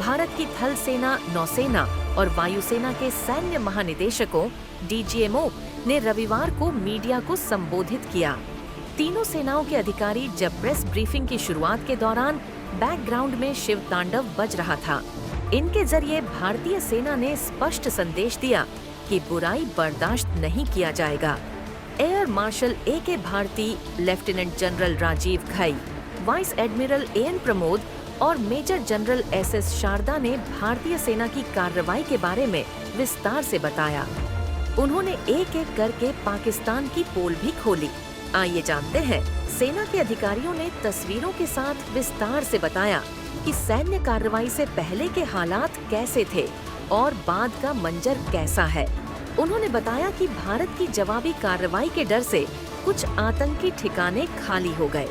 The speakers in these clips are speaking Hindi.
भारत की थल सेना, नौसेना और वायुसेना के सैन्य महानिदेशकों DGMO ने रविवार को मीडिया को संबोधित किया। तीनों सेनाओं के अधिकारी जब प्रेस ब्रीफिंग की शुरुआत के दौरान बैकग्राउंड में शिव तांडव बज रहा था। इनके जरिए भारतीय सेना ने स्पष्ट संदेश दिया कि बुराई बर्दाश्त नहीं किया जाएगा। Air marshal AK Bharti, lieutenant general Rajiv Ghai, vice admiral AN Pramod और मेजर जनरल SS शारदा ने भारतीय सेना की कार्रवाई के बारे में विस्तार से बताया। उन्होंने एक-एक करके पाकिस्तान की पोल भी खोली। आइए जानते हैं, सेना के अधिकारियों ने तस्वीरों के साथ विस्तार से बताया कि सैन्य कार्रवाई से पहले के हालात कैसे थे और बाद का मंजर कैसा है। उन्होंने बताया कि भारत की जवाबी कार्रवाई के डर से कुछ आतंकी ठिकाने खाली हो गए।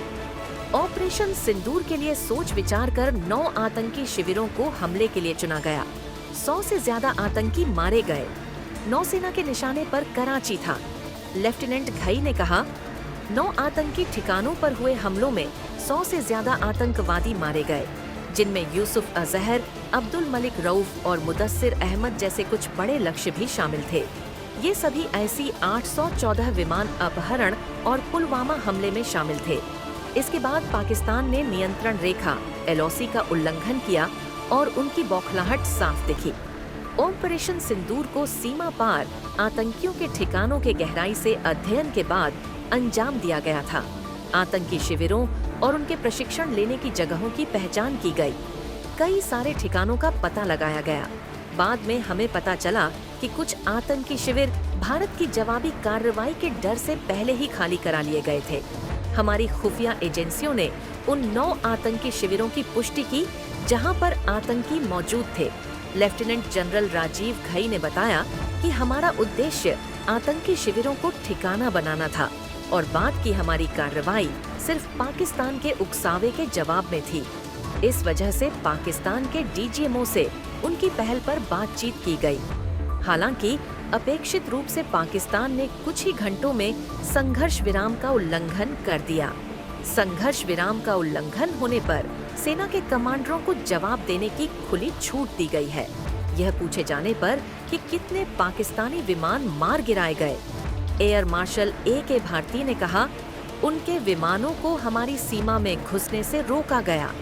ऑपरेशन सिंदूर के लिए सोच विचार कर 9 आतंकी शिविरों को हमले के लिए चुना गया। 100 से ज्यादा आतंकी मारे गए। नौसेना के निशाने पर कराची था। लेफ्टिनेंट घई ने कहा, 9 आतंकी ठिकानों पर हुए हमलों में 100 से ज्यादा आतंकवादी मारे गए, जिनमें यूसुफ अजहर, अब्दुल मलिक रऊफ और मुदस्सिर अहमद जैसे कुछ बड़े लक्ष्य भी शामिल थे। ये सभी ऐसी 814 विमान अपहरण और पुलवामा हमले में शामिल थे। इसके बाद पाकिस्तान ने नियंत्रण रेखा LOC का उल्लंघन किया और उनकी बौखलाहट साफ दिखी। ऑपरेशन सिंदूर को सीमा पार आतंकियों के ठिकानों के गहराई से अध्ययन के बाद अंजाम दिया गया था। आतंकी शिविरों और उनके प्रशिक्षण लेने की जगहों की पहचान की गई। कई सारे ठिकानों का पता लगाया गया। बाद में हमें पता चला कि कुछ आतंकी शिविर भारत की जवाबी कार्रवाई के डर से पहले ही खाली करा लिए गए थे। हमारी खुफिया एजेंसियों ने उन 9 आतंकी शिविरों की पुष्टि की जहां पर आतंकी मौजूद थे। लेफ्टिनेंट जनरल राजीव घई ने बताया कि हमारा उद्देश्य आतंकी शिविरों को ठिकाना बनाना था और बाद की हमारी कार्रवाई सिर्फ पाकिस्तान के उकसावे के जवाब में थी। इस वजह से पाकिस्तान के DGMO से उनकी पहल पर बातचीत की गई। हालांकि अपेक्षित रूप से पाकिस्तान ने कुछ ही घंटों में संघर्ष विराम का उल्लंघन कर दिया। संघर्ष विराम का उल्लंघन होने पर सेना के कमांडरों को जवाब देने की खुली छूट दी गई है। यह पूछे जाने पर कि कितने पाकिस्तानी विमान मार गिराए गए, एयर मार्शल AK भारती ने कहा, उनके विमानों को हमारी सीमा में घुसने से रोका गया।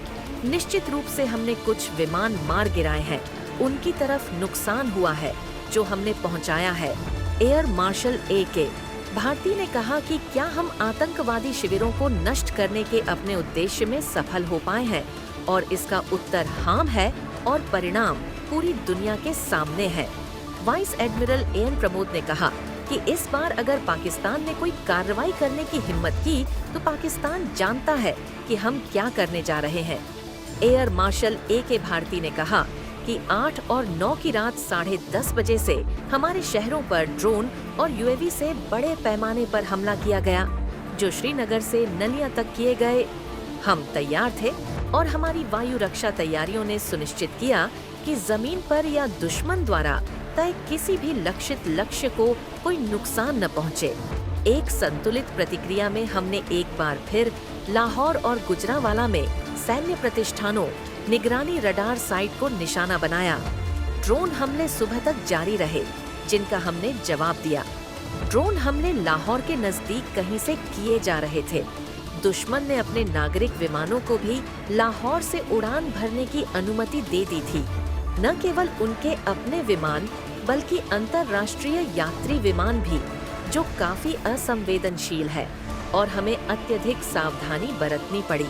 निश्चित रूप से हमने कुछ विमान मार गिराए हैं। उनकी तरफ नुकसान हुआ है जो हमने पहुंचाया है। एयर मार्शल AK भारती ने कहा कि क्या हम आतंकवादी शिविरों को नष्ट करने के अपने उद्देश्य में सफल हो पाए हैं, और इसका उत्तर हाँ है और परिणाम पूरी दुनिया के सामने है। वाइस एडमिरल AN प्रमोद ने कहा कि इस बार अगर पाकिस्तान ने कोई कार्रवाई करने की हिम्मत की तो पाकिस्तान जानता है कि हम क्या करने जा रहे हैं। एयर मार्शल AK भारती ने कहा कि 8 और 9 की रात 10:30 बजे से हमारे शहरों पर ड्रोन और UAV से बड़े पैमाने पर हमला किया गया, जो श्रीनगर से नलिया तक किए गए। हम तैयार थे और हमारी वायु रक्षा तैयारियों ने सुनिश्चित किया कि जमीन पर या दुश्मन द्वारा तय किसी भी लक्षित लक्ष्य को कोई नुकसान न पहुंचे। एक संतुलित प्रतिक्रिया में हमने एक बार फिर लाहौर और गुजरांवाला में सैन्य प्रतिष्ठानों, निगरानी रडार साइट को निशाना बनाया। ड्रोन हमले सुबह तक जारी रहे, जिनका हमने जवाब दिया। ड्रोन हमले लाहौर के नजदीक कहीं से किए जा रहे थे। दुश्मन ने अपने नागरिक विमानों को भी लाहौर से उड़ान भरने की अनुमति दे दी थी। न केवल उनके अपने विमान बल्कि अंतर्राष्ट्रीय यात्री विमान भी, जो काफी असंवेदनशील है, और हमें अत्यधिक सावधानी बरतनी पड़ी।